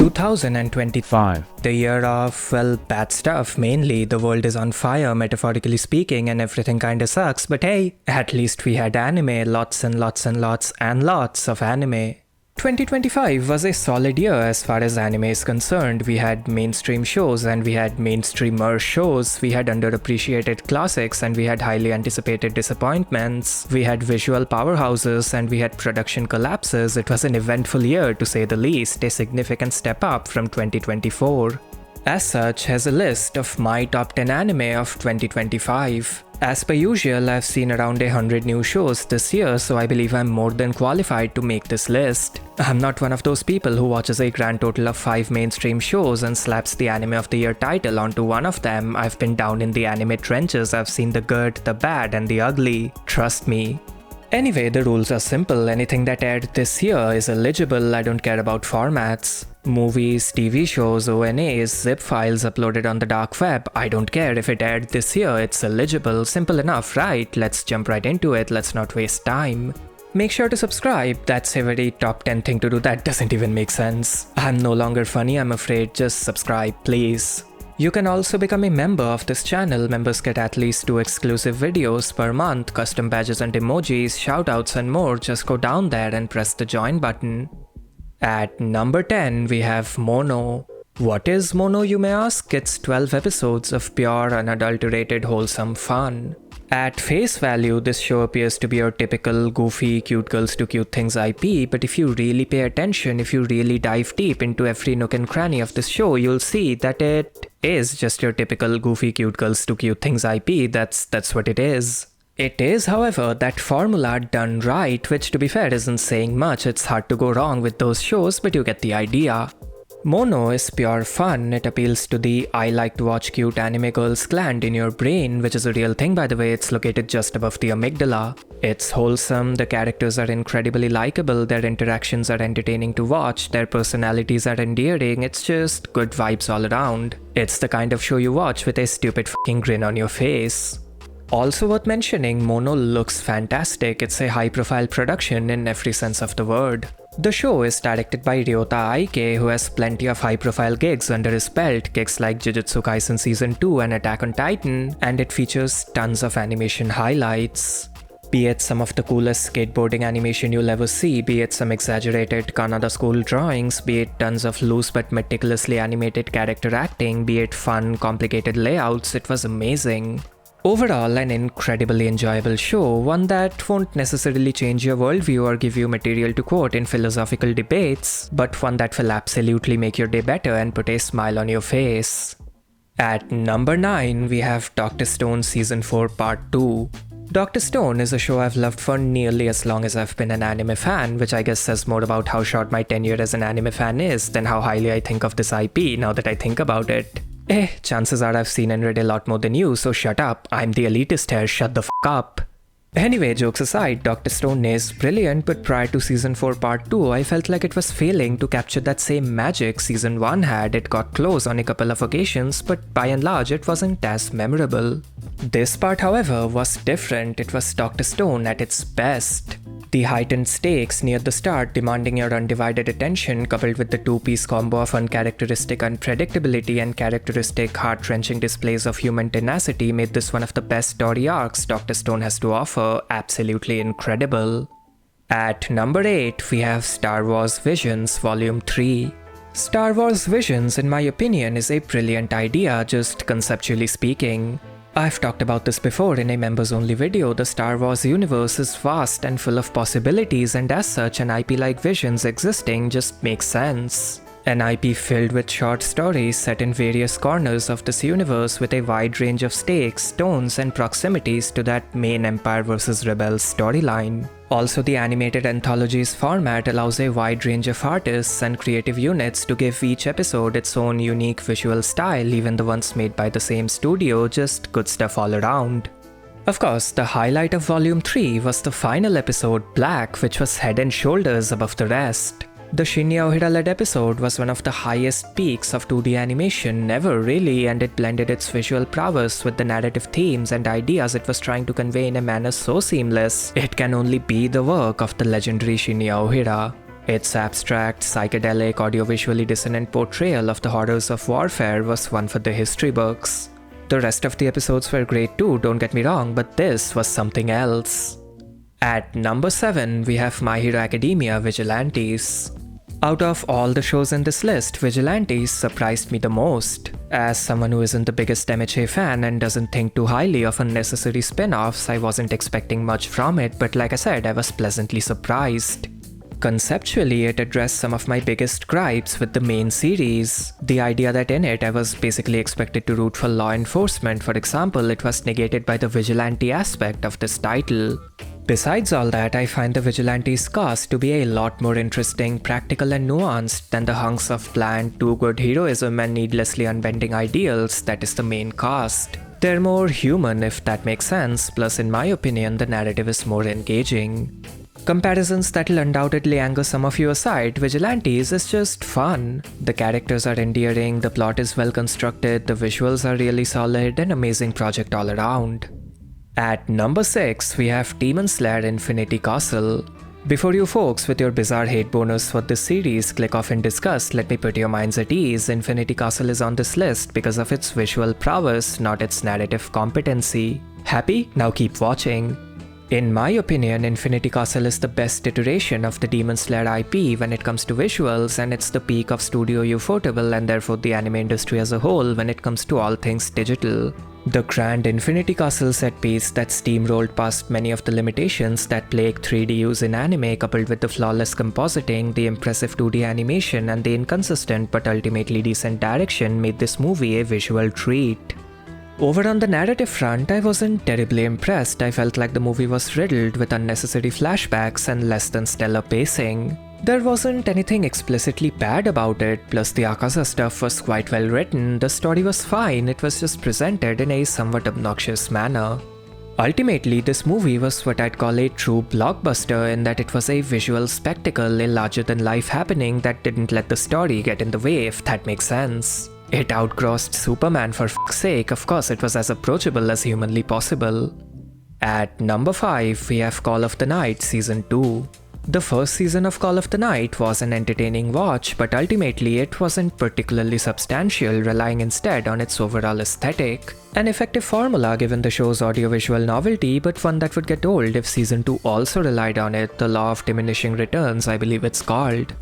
2025. The year of, well, bad stuff mainly. The world is on fire, metaphorically speaking, and everything kinda sucks, but hey, at least we had anime, lots and lots and lots and lots of anime. 2025 was a solid year as far as anime is concerned. We had mainstream shows and we had mainstreamer shows. We had underappreciated classics and we had highly anticipated disappointments. We had visual powerhouses and we had production collapses. It was an eventful year to say the least, a significant step up from 2024. As such, has a list of my top 10 anime of 2025. As per usual, I've seen around 100 new shows this year, so I believe I'm more than qualified to make this list. I'm not one of those people who watches a grand total of 5 mainstream shows and slaps the anime of the year title onto one of them. I've been down in the anime trenches, I've seen the good, the bad, and the ugly. Trust me. Anyway, the rules are simple. Anything that aired this year is eligible. I don't care about formats. Movies, TV shows, ONAs, zip files uploaded on the dark web. I don't care if it aired this year, it's eligible. Simple enough, right? Let's jump right into it. Let's not waste time. Make sure to subscribe. That's a very top 10 thing to do that doesn't even make sense. I'm no longer funny, I'm afraid. Just subscribe, please. You can also become a member of this channel. Members get at least 2 exclusive videos per month, custom badges and emojis, shoutouts and more. Just go down there and press the join button. At number 10, we have Mono. What is Mono, you may ask? It's 12 episodes of pure, unadulterated, wholesome fun. At face value, this show appears to be your typical goofy, cute girls do cute things IP, but if you really pay attention, if you really dive deep into every nook and cranny of this show, you'll see that it is just your typical goofy, cute girls do cute things IP. That's what it is. It is, however, that formula done right, which to be fair isn't saying much. It's hard to go wrong with those shows, but you get the idea. Mono is pure fun. It appeals to the I like to watch cute anime girls gland in your brain, which is a real thing by the way. It's located just above the amygdala. It's wholesome, the characters are incredibly likable, their interactions are entertaining to watch, their personalities are endearing, it's just good vibes all around. It's the kind of show you watch with a stupid fucking grin on your face. Also worth mentioning, Mono looks fantastic. It's a high-profile production in every sense of the word. The show is directed by Ryota Aike, who has plenty of high-profile gigs under his belt, gigs like Jujutsu Kaisen Season 2 and Attack on Titan, and it features tons of animation highlights. Be it some of the coolest skateboarding animation you'll ever see, be it some exaggerated Kannada school drawings, be it tons of loose but meticulously animated character acting, be it fun, complicated layouts, it was amazing. Overall, an incredibly enjoyable show, one that won't necessarily change your worldview or give you material to quote in philosophical debates, but one that will absolutely make your day better and put a smile on your face. At number 9, we have Dr. Stone Season 4 Part 2. Dr. Stone is a show I've loved for nearly as long as I've been an anime fan, which I guess says more about how short my tenure as an anime fan is than how highly I think of this IP now that I think about it. Chances are I've seen and read a lot more than you, so shut up. I'm the elitist here, shut the f*** up. Anyway, jokes aside, Dr. Stone is brilliant, but prior to Season 4 Part 2, I felt like it was failing to capture that same magic Season 1 had. It got close on a couple of occasions, but by and large it wasn't as memorable. This part, however, was different. It was Dr. Stone at its best. The heightened stakes near the start demanding your undivided attention, coupled with the two-piece combo of uncharacteristic unpredictability and characteristic heart-wrenching displays of human tenacity, made this one of the best story arcs Dr. Stone has to offer. Absolutely incredible. At number 8, we have Star Wars Visions Volume 3. Star Wars Visions, in my opinion, is a brilliant idea, just conceptually speaking. I've talked about this before in a members-only video. The Star Wars universe is vast and full of possibilities, and as such, an IP like Visions existing just makes sense. An IP filled with short stories set in various corners of this universe with a wide range of stakes, tones, and proximities to that main Empire vs. Rebels storyline. Also, the animated anthologies format allows a wide range of artists and creative units to give each episode its own unique visual style, even the ones made by the same studio. Just good stuff all around. Of course, the highlight of Volume 3 was the final episode, Black, which was head and shoulders above the rest. The Shinya Ohira-led episode was one of the highest peaks of 2D animation ever, really, and it blended its visual prowess with the narrative themes and ideas it was trying to convey in a manner so seamless, it can only be the work of the legendary Shinya Ohira. Its abstract, psychedelic, audiovisually dissonant portrayal of the horrors of warfare was one for the history books. The rest of the episodes were great too, don't get me wrong, but this was something else. At number 7, we have My Hero Academia Vigilantes. Out of all the shows in this list, Vigilantes surprised me the most. As someone who isn't the biggest MHA fan and doesn't think too highly of unnecessary spin-offs, I wasn't expecting much from it, but like I said, I was pleasantly surprised. Conceptually, it addressed some of my biggest gripes with the main series. The idea that in it I was basically expected to root for law enforcement, for example, it was negated by the vigilante aspect of this title. Besides all that, I find the Vigilantes cast to be a lot more interesting, practical and nuanced than the hunks of bland, too-good heroism and needlessly unbending ideals that is the main cast. They're more human, if that makes sense, plus in my opinion the narrative is more engaging. Comparisons that'll undoubtedly anger some of you aside, Vigilantes is just fun. The characters are endearing, the plot is well constructed, the visuals are really solid, an amazing project all around. At number 6, we have Demon Slayer Infinity Castle. Before you folks with your bizarre hate bonus for this series click off in disgust, let me put your minds at ease. Infinity Castle is on this list because of its visual prowess, not its narrative competency. Happy? Now keep watching. In my opinion, Infinity Castle is the best iteration of the Demon Slayer IP when it comes to visuals, and it's the peak of Studio Ufotable and therefore the anime industry as a whole when it comes to all things digital. The grand Infinity Castle set piece that steamrolled past many of the limitations that plague 3D use in anime, coupled with the flawless compositing, the impressive 2D animation, and the inconsistent but ultimately decent direction made this movie a visual treat. Over on the narrative front, I wasn't terribly impressed. I felt like the movie was riddled with unnecessary flashbacks and less than stellar pacing. There wasn't anything explicitly bad about it, plus the Akaza stuff was quite well written, the story was fine, it was just presented in a somewhat obnoxious manner. Ultimately, this movie was what I'd call a true blockbuster in that it was a visual spectacle, a larger-than-life happening that didn't let the story get in the way, if that makes sense. It outgrossed Superman for f***'s sake, of course it was as approachable as humanly possible. At number 5, we have Call of the Night Season 2. The first season of Call of the Night was an entertaining watch, but ultimately it wasn't particularly substantial, relying instead on its overall aesthetic. An effective formula given the show's audiovisual novelty, but one that would get old if Season 2 also relied on it, the law of diminishing returns I believe it's called.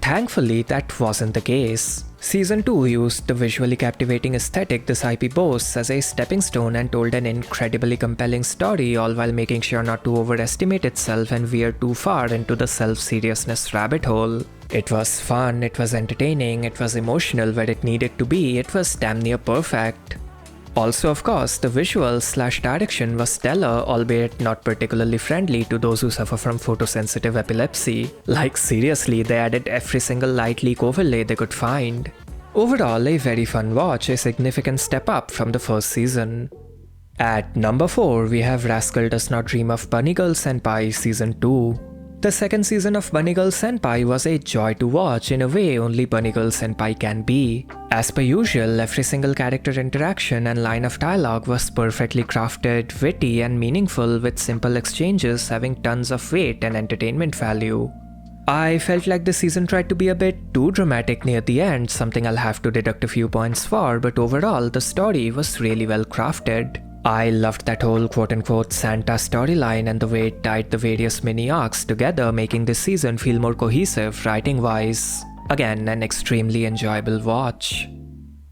Thankfully, that wasn't the case. Season 2 used the visually captivating aesthetic this IP boasts as a stepping stone and told an incredibly compelling story, all while making sure not to overestimate itself and veer too far into the self-seriousness rabbit hole. It was fun, it was entertaining, it was emotional where it needed to be, it was damn near perfect. Also, of course, the visuals/direction was stellar, albeit not particularly friendly to those who suffer from photosensitive epilepsy. Like seriously, they added every single light leak overlay they could find. Overall, a very fun watch, a significant step up from the first season. At number 4, we have Rascal Does Not Dream of Bunny Girl Senpai Season 2. The second season of Bunny Girl Senpai was a joy to watch in a way only Bunny Girl Senpai can be. As per usual, every single character interaction and line of dialogue was perfectly crafted, witty and meaningful, with simple exchanges having tons of weight and entertainment value. I felt like the season tried to be a bit too dramatic near the end, something I'll have to deduct a few points for, but overall the story was really well crafted. I loved that whole quote-unquote Santa storyline and the way it tied the various mini-arcs together, making this season feel more cohesive writing-wise. Again, an extremely enjoyable watch.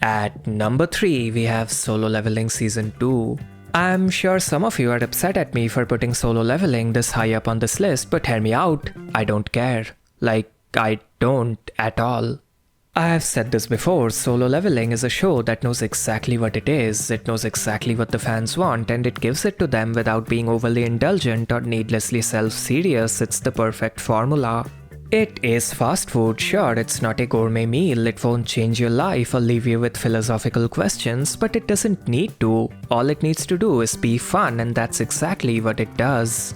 At number 3, we have Solo Leveling Season 2. I'm sure some of you are upset at me for putting Solo Leveling this high up on this list, but hear me out, I don't care. Like, I don't at all. I have said this before, Solo Leveling is a show that knows exactly what it is, it knows exactly what the fans want, and it gives it to them without being overly indulgent or needlessly self-serious. It's the perfect formula. It is fast food, sure, it's not a gourmet meal, it won't change your life or leave you with philosophical questions, but it doesn't need to. All it needs to do is be fun, and that's exactly what it does.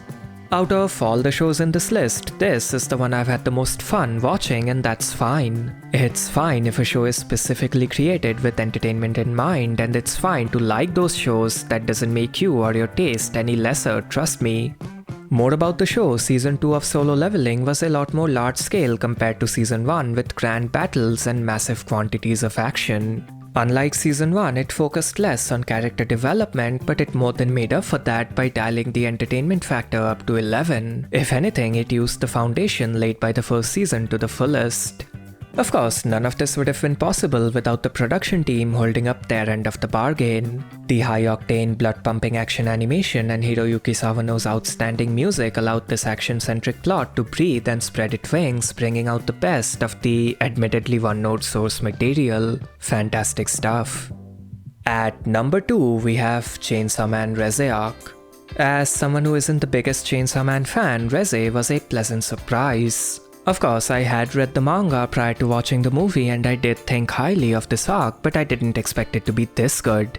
Out of all the shows in this list, this is the one I've had the most fun watching, and that's fine. It's fine if a show is specifically created with entertainment in mind, and it's fine to like those shows. That doesn't make you or your taste any lesser, trust me. More about the show, Season 2 of Solo Leveling was a lot more large scale compared to Season 1 with grand battles and massive quantities of action. Unlike Season 1, it focused less on character development, but it more than made up for that by dialing the entertainment factor up to 11. If anything, it used the foundation laid by the first season to the fullest. Of course, none of this would have been possible without the production team holding up their end of the bargain. The high-octane, blood-pumping action animation and Hiroyuki Sawano's outstanding music allowed this action-centric plot to breathe and spread its wings, bringing out the best of the admittedly one-note source material. Fantastic stuff. At number 2, we have Chainsawmanreze arc. As someone who isn't the biggest Chainsaw Man fan, Reze was a pleasant surprise. Of course, I had read the manga prior to watching the movie and I did think highly of this arc, but I didn't expect it to be this good.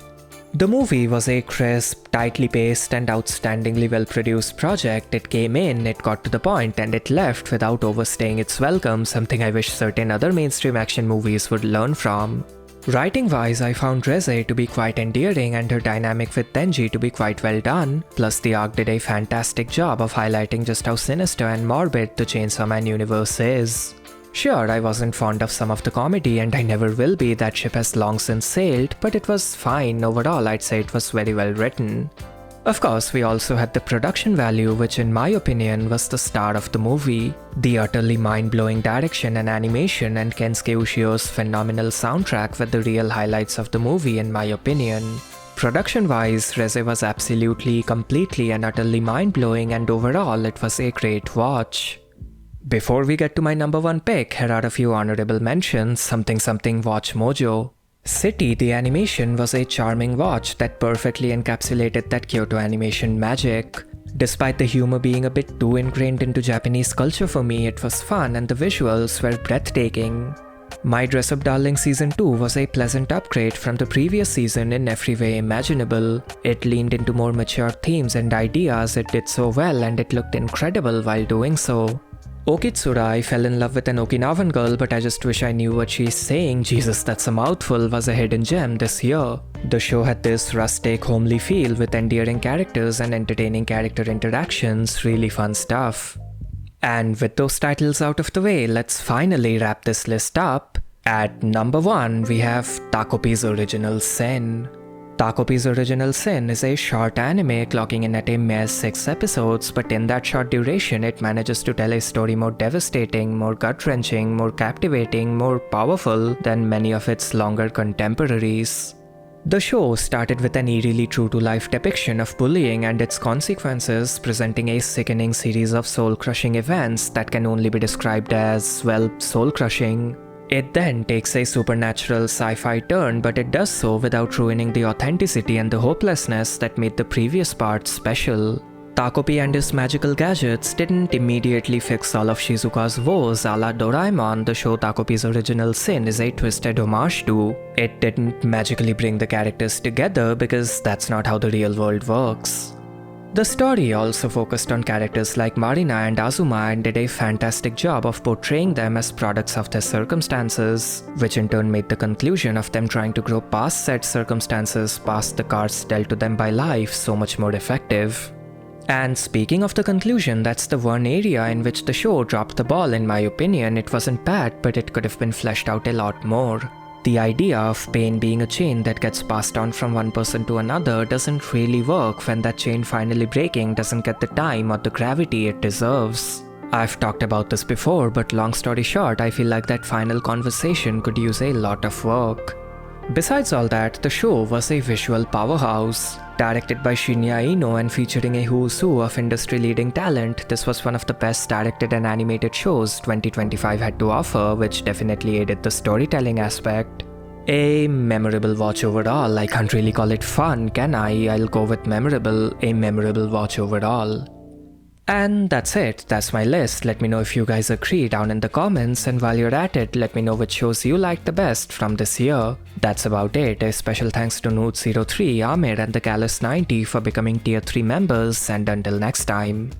The movie was a crisp, tightly paced and outstandingly well-produced project. It came in, it got to the point, and it left without overstaying its welcome, something I wish certain other mainstream action movies would learn from. Writing-wise, I found Reze to be quite endearing and her dynamic with Denji to be quite well done, plus the arc did a fantastic job of highlighting just how sinister and morbid the Chainsaw Man universe is. Sure, I wasn't fond of some of the comedy and I never will be, that ship has long since sailed, but it was fine. Overall, I'd say it was very well written. Of course, we also had the production value, which in my opinion was the star of the movie. The utterly mind-blowing direction and animation and Kensuke Ushio's phenomenal soundtrack were the real highlights of the movie in my opinion. Production-wise, Reze was absolutely, completely and utterly mind-blowing, and overall it was a great watch. Before we get to my number 1 pick, here are a few honorable mentions. Something Watch Mojo. City, the animation, was a charming watch that perfectly encapsulated that Kyoto animation magic. Despite the humor being a bit too ingrained into Japanese culture for me, it was fun and the visuals were breathtaking. My Dress Up Darling Season 2 was a pleasant upgrade from the previous season in every way imaginable. It leaned into more mature themes and ideas, it did so well and it looked incredible while doing so. Okitsura, I fell in love with an Okinawan girl, but I just wish I knew what she's saying. Jesus, that's a mouthful, was a hidden gem this year. The show had this rustic, homely feel with endearing characters and entertaining character interactions, really fun stuff. And with those titles out of the way, let's finally wrap this list up. At number 1, we have Takopi's Original Sin. Takopi's Original Sin is a short anime clocking in at a mere 6 episodes, but in that short duration it manages to tell a story more devastating, more gut-wrenching, more captivating, more powerful than many of its longer contemporaries. The show started with an eerily true-to-life depiction of bullying and its consequences, presenting a sickening series of soul-crushing events that can only be described as, well, soul-crushing. It then takes a supernatural sci-fi turn, but it does so without ruining the authenticity and the hopelessness that made the previous part special. Takopi and his magical gadgets didn't immediately fix all of Shizuka's woes a la Doraemon. The show Takopi's Original Sin is a twisted homage to. It didn't magically bring the characters together because that's not how the real world works. The story also focused on characters like Marina and Azuma and did a fantastic job of portraying them as products of their circumstances, which in turn made the conclusion of them trying to grow past said circumstances, past the cards dealt to them by life, so much more effective. And speaking of the conclusion, that's the one area in which the show dropped the ball in my opinion. It wasn't bad, but it could have been fleshed out a lot more. The idea of pain being a chain that gets passed on from one person to another doesn't really work when that chain finally breaking doesn't get the time or the gravity it deserves. I've talked about this before, but long story short, I feel like that final conversation could use a lot of work. Besides all that, the show was a visual powerhouse. Directed by Shinya Ino and featuring a who's who of industry-leading talent, this was one of the best directed and animated shows 2025 had to offer, which definitely aided the storytelling aspect. A memorable watch overall. I can't really call it fun, can I? I'll go with memorable. A memorable watch overall. And that's it, that's my list. Let me know if you guys agree down in the comments, and while you're at it, let me know which shows you liked the best from this year. That's about it. A special thanks to Noot03, Amir and the Callus90 for becoming tier 3 members, and until next time.